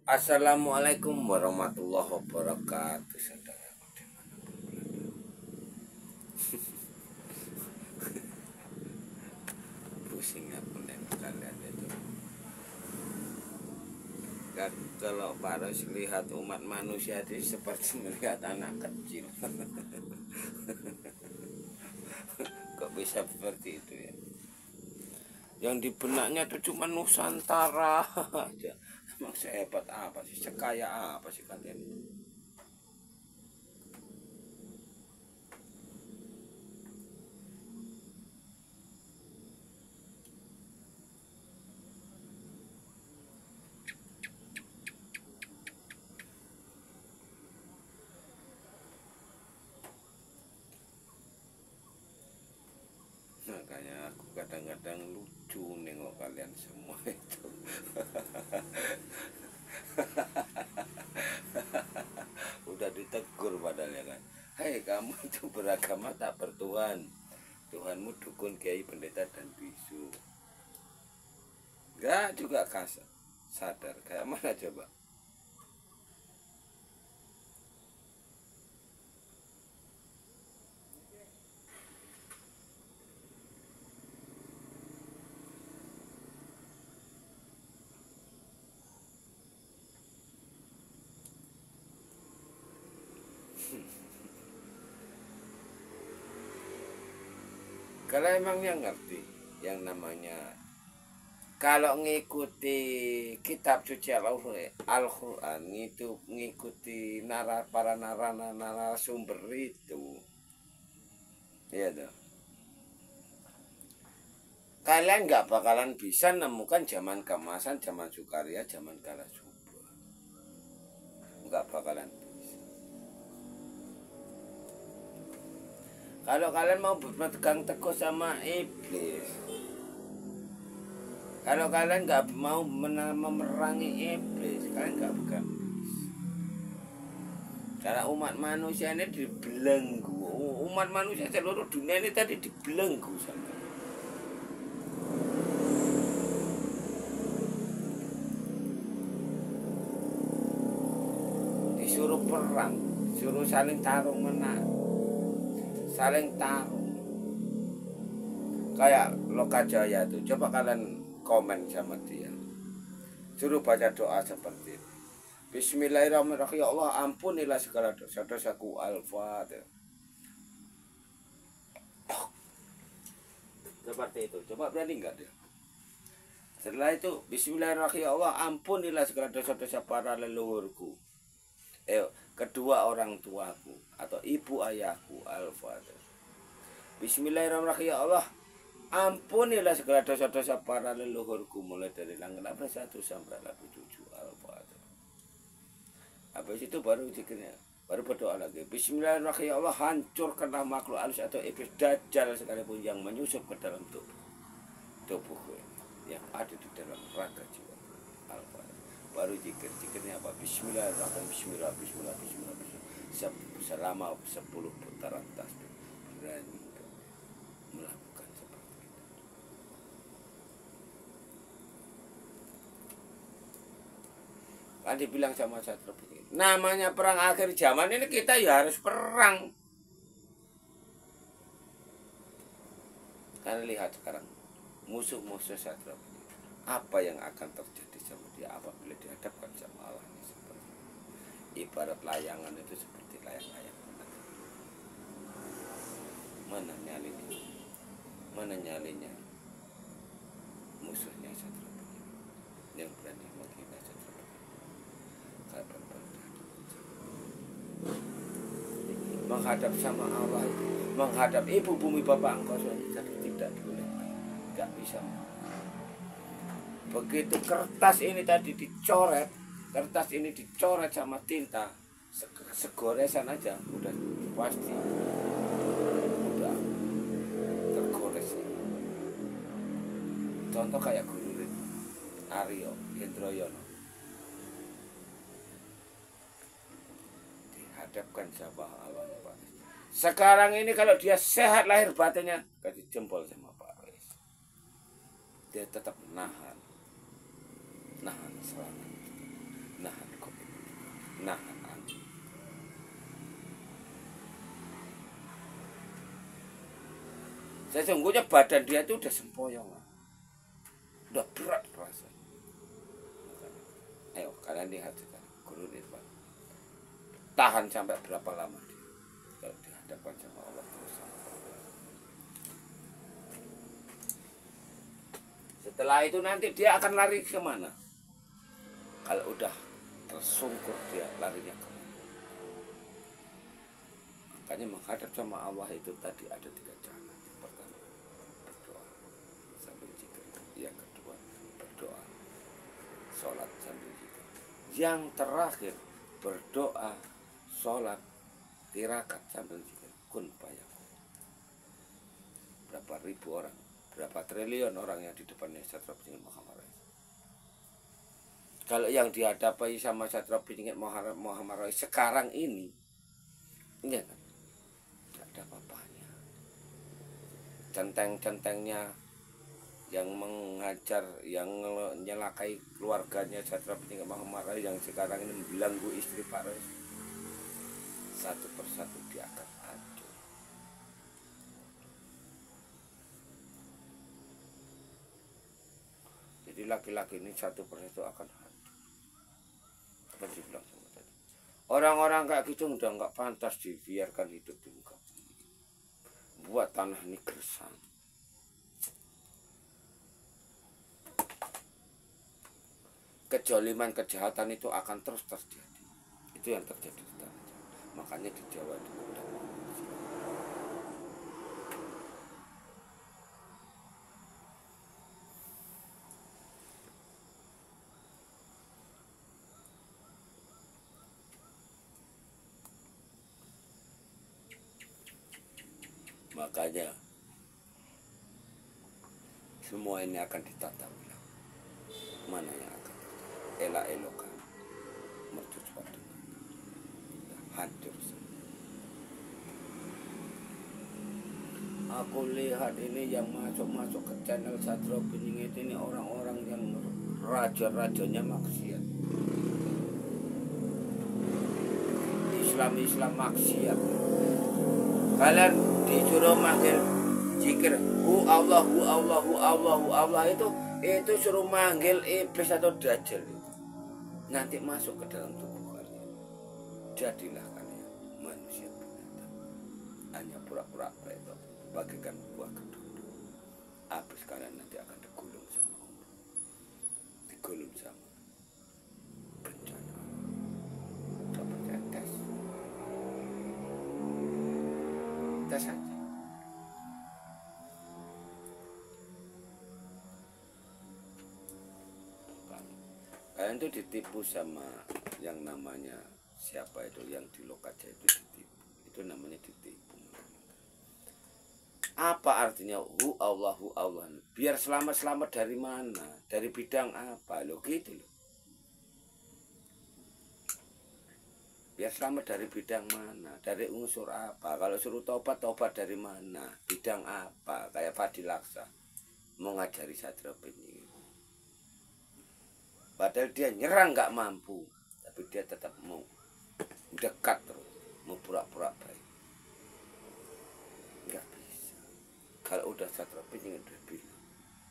Assalamualaikum warahmatullahi wabarakatuh. Saudaraku dimanapun berada. Pusing aku nengok kalian itu. Kalau Paros lihat umat manusia itu seperti melihat anak kecil. Kok bisa seperti itu ya? Yang di benaknya itu cuma Nusantara aja. Emang sehebat apa sih, sekaya apa sih kalian? Makanya aku kadang-kadang lucu nengok kalian semua itu. Udah ditegur padahal ya kan. Hei, kamu itu beragama tak bertuhan. Tuhanmu dukun, kiai, pendeta dan bisu. Enggak juga kasar. Sadar kayak mana coba? Kalau emangnya ngerti yang namanya kalau ngikuti kitab suci Al-Quran itu ngikuti para narasumber itu, ya toh. Kalian nggak bakalan bisa nemukan zaman keemasan, zaman Sukaria, zaman Kala Subah. Nggak bakalan bisa. Kalau kalian mau berpegang teguh sama iblis, kalau kalian nggak mau memerangi iblis, kalian nggak bukan. Karena umat manusia ini dibelenggu, umat manusia seluruh dunia ini tadi dibelenggu sama. Disuruh perang, disuruh saling tarung menang, saling tarung. Kayak Lokajaya tuh, coba kalian komen sama dia, suruh baca doa seperti itu. Bismillahirrahmanirrahim. Ya Allah, ampunilah segala dosa-dosaku. Al-Fatihah. Seperti itu. Coba berani enggak dia? Setelah itu, Bismillahirrahmanirrahim. Ya Allah, ampunilah segala dosa-dosa para leluhurku. Kedua orang tuaku atau ibu ayahku. Al-Fatihah. Bismillahirrahmanirrahim. Ya Allah, ampunilah segala dosa-dosa para leluhurku mulai dari langit 1 sampai 7. Al-Fatihah. Habis itu baru zikirnya, baru berdoa lagi. Bismillahirrahmanirrahim. Ya Allah, hancurkanlah makhluk halus atau iblis dajjal sekalipun yang menyusup ke dalam tubuhku yang ada di dalam raga jiwa. Al-Fatihah. Baru zikirnya apa? Bismillahirrahmanirrahim. Bismillah. Selama 10 putaran tasbih. Berani melakukan seperti itu. Kan dibilang sama Satria, namanya perang akhir zaman ini kita ya harus perang. Kan lihat sekarang musuh-musuh Satria, apa yang akan terjadi sama dia apabila dihadapkan sama Allah ini seperti ibarat layangan itu seperti layang-layang. Mana nyalinya musuhnya Satria yang berani menghina Satria. Kapan menghadap sama Allah itu, menghadap ibu bumi bapak engkau tidak boleh, tidak bisa. Begitu kertas ini tadi dicoret, sama tinta, segoresan aja udah pasti udah tergores. Contoh kayak Guru Aryo Hendroyono dihadapkan sama Allah. Sekarang ini kalau dia sehat lahir batinnya, kasih jempol sama Pak Rais. Dia tetap nahan serangan. nahan covid, nahan angin. Sesungguhnya badan dia itu udah sempoyongan, udah berat rasanya. Ayo kalian lihat sekarang Guru Nirwan tahan sampai berapa lama dia kalau dihadapkan sama Allah terus. Setelah itu nanti dia akan lari kemana? Kalau udah tersungkur dia larinya kemana? Makanya menghadap sama Allah itu tadi ada 3 cara. Pertama, berdoa sambil zikir. Yang kedua, berdoa sholat sambil zikir. Yang terakhir, berdoa sholat tirakat sambil zikir. Kun fayakun. Berapa ribu orang, berapa triliun orang yang di depannya Satria Piningit Muhammad Rais. Kalau yang dihadapi sama Satria Piningit Muhammad Rais sekarang ini, ya kan, tidak ada apa-apanya. Centeng-centengnya yang mengajar, yang menyelakai keluarganya Satria Piningit Muhammad Rais yang sekarang ini membelenggu istri Pak Rais, satu persatu dia akan hancur. Jadi laki-laki ini satu persatu akan hancur. Apa dibilang sama tadi? Orang-orang kayak gitu udah nggak pantas dibiarkan hidup di muka bumi. Buat tanah ini gersang. Kejoliman, kejahatan itu akan terus terjadi. Itu yang terjadi di tanah Jawa. Makanya di Jawa itu udah makanya semua ini akan ditata ulang. Mana yang akan elak-elokan mercusuar dengan hancur semua. Aku lihat ini yang masuk-masuk ke channel Satria Piningit ini orang-orang yang raja-rajanya maksiat, Islam maksiat. Kalian disuruh manggil zikir hu Allah hu Allah hu Allah hu Allah, itu suruh manggil iblis atau dajjal itu. Nanti masuk ke dalam tubuh kalian. Jadilah kalian manusia binatang. Hanya pura-pura itu bagikan buah kedua. Habis kalian nanti akan digulung sama Allah, digulung sama bencana. Dapat tes saja. Kalian itu ditipu sama yang namanya siapa itu yang di Lokaja itu ditipu. Itu namanya ditipu. Apa artinya hu Allah hu Allah? Biar selamat-selamat dari mana? Dari bidang apa? Loh gitu loh. Biar selamat dari bidang mana? Dari unsur apa? Kalau suruh tobat, tobat dari mana? Bidang apa? Kayak Fadil Laksa mau ngajari Satria Piningit. Padahal dia nyerang nggak mampu, tapi dia tetap mau dekat terus, mau pura-pura baik. Nggak bisa. Kalau udah Satria Piningit udah bilang,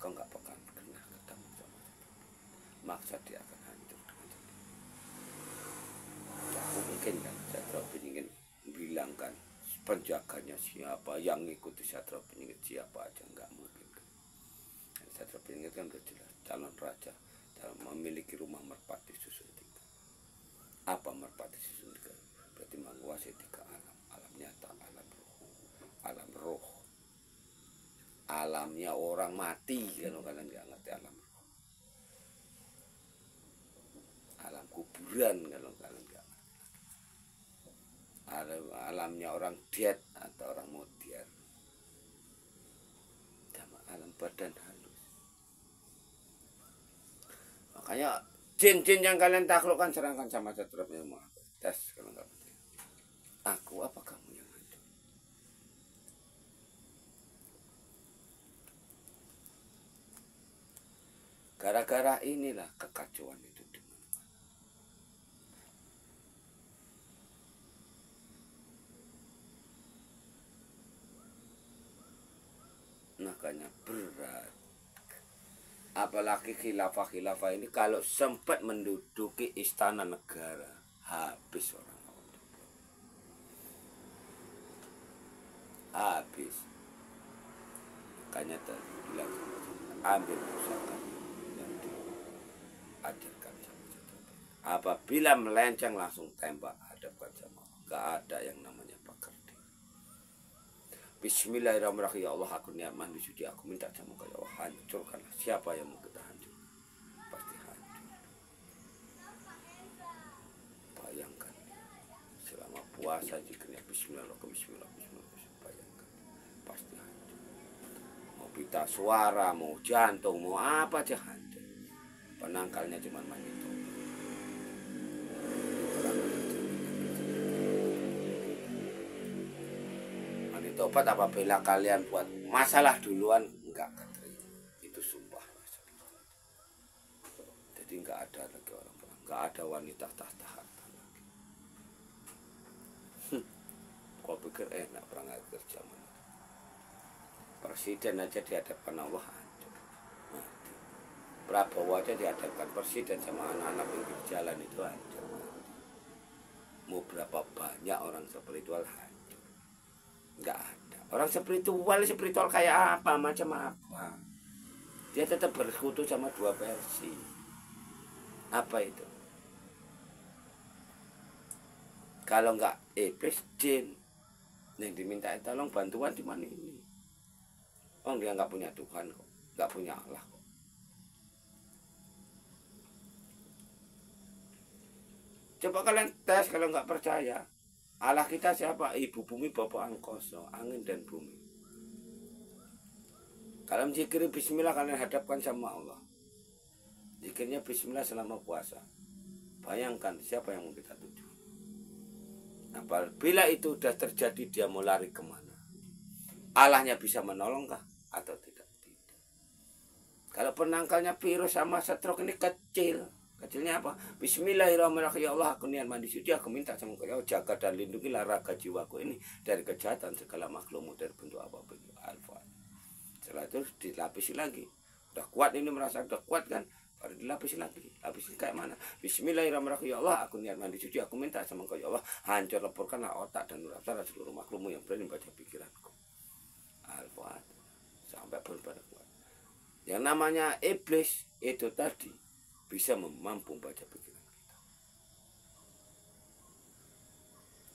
kau nggak bakal pernah ketemu sama maksa dia akan hancur dengan sendiri. Mungkin kan Satria Piningit bilang kan penjaganya siapa, yang ngikuti Satria Piningit siapa aja, nggak mungkin kan. Satria Piningit kan udah jelas calon raja, memiliki rumah merpati susun 3. Apa merpati susun 3? Berarti menguasai 3 alam. Alam nyata, alam roh. Alam roh. Alamnya orang mati, kalau kalian nggak ngerti alam roh. Alam kuburan, kalau kalian nggak ngerti. Alamnya orang dead atau orang modern. Sama alam badan halus. Makanya jin-jin yang kalian taklukkan serangkan sama Satria Piningit. Tes kalau nggak penting. Aku apa kamu yang hancur? Gara-gara inilah kekacauan itu dimana-mana. makanya berat. Apalagi khilafah-khilafah ini kalau sempat menduduki istana negara, habis orang awam. Habis. Makanya tadi bilang ambil pusaka yang diajarkan sama Satria. Apabila melenceng langsung tembak, hadapkan sama Allah. Gak ada yang namanya pakar. Bismillahirrahmanirrahim. Ya Allah, aku niat mandi suci, aku minta sama kau ya Allah, hancurkanlah siapa yang mau kita hancur, pasti hancur. Bayangkan selama puasa zikirnya Bismillahirrahmanirrahim, bayangkan pasti hancur. Mau pita suara, mau jantung, mau apa aja hancur. Penangkalnya cuma mandi itu. Tobat apabila kalian buat masalah duluan enggak keterima, itu sumpah. Jadi enggak ada lagi orang, enggak ada wanita tahta harta lagi. Kau pikir enak perang kerja mana? Presiden aja dihadapkan Allah hancur, mati. Prabowo aja dihadapkan presiden sama anak-anak pinggir jalan itu hancur. Mau berapa banyak orang spiritual hancur? Enggak ada. Orang spiritual kayak apa, macam apa? Dia tetap bersekutu sama dua versi. Apa itu? Kalau enggak iblis, jin yang diminta tolong bantuan cuma ini. Oh, dia enggak punya Tuhan kok, enggak punya Allah kok. Coba kalian tes kalau enggak percaya. Allah kita siapa? Ibu bumi, bapak angkoso, angin dan bumi. Kalau zikir bismillah kalian hadapkan sama Allah. Zikirnya bismillah selama puasa. Bayangkan siapa yang mau kita tuju. Apabila itu sudah terjadi, dia mau lari kemana? Allahnya bisa menolongkah atau tidak? Tidak. Kalau penangkalnya virus sama stroke ini kecil. Kecilnya apa? Bismillahirrahmanirrahim. Ya Allah, aku niat mandi suci, aku minta sama kau jaga dan lindungilah raga jiwaku ini dari kejahatan segala makhlukmu, dari bentuk apapun. Al-Fatihah. Setelah itu dilapisi lagi. Udah kuat ini, merasa udah kuat kan? Baru dilapisi lagi. Lapisi kayak mana? Bismillahirrahmanirrahim. Ya Allah, aku niat mandi suci, aku minta sama kau ya Allah, hancur leburkanlah otak dan nurani seluruh makhlukmu yang berani baca pikiranku. Al-Fatihah. Sampai benar-benar kuat. Yang namanya iblis itu tadi bisa mampu baca pikiran kita.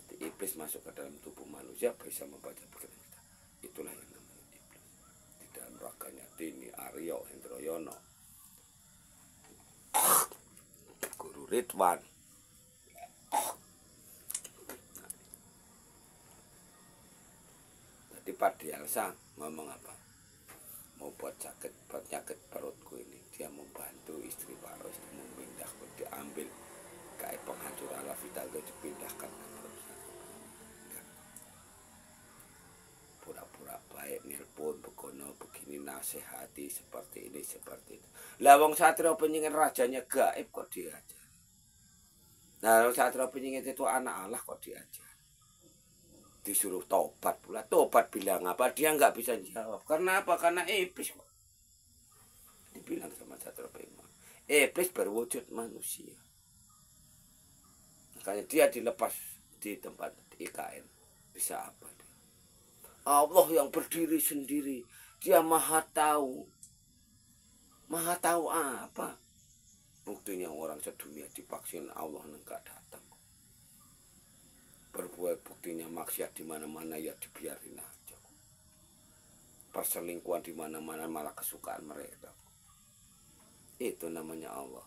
Jadi iblis masuk ke dalam tubuh manusia bisa membaca pikiran kita. Itulah yang namanya iblis. Di dalam raganya Dini, Aryo, Hendroyono, Guru Ridwan. Tadi Pak Dialsa ngomong apa? Mau buat nyakit perutku ini. Dia membantu istri Pak Ros memindah, diambil kayak penghancur ala vital itu dipindahkan ke perutnya. Pura-pura baik, nelpon, begono, begini, nasihati, seperti ini, seperti itu. Lah wong Satria Penyingit rajanya gaib kok diajar. Nah wong Satria Penyingit itu anak Allah kok diajar. Disuruh tobat pula. Tobat bilang apa? Dia nggak bisa jawab. Karena apa? Karena iblis kok. Dibilang sama Satria Penyingit. Iblis berwujud manusia. Makanya dia dilepas di tempat IKN. Bisa apa dia? Allah yang berdiri sendiri. Dia maha tahu. Maha tahu apa? Buktinya orang sedunia divaksin Allah enggak datang. Berbuat buktinya maksiat di mana-mana ya dibiarin aja. Perselingkuhan di mana-mana malah kesukaan mereka. Itu namanya Allah.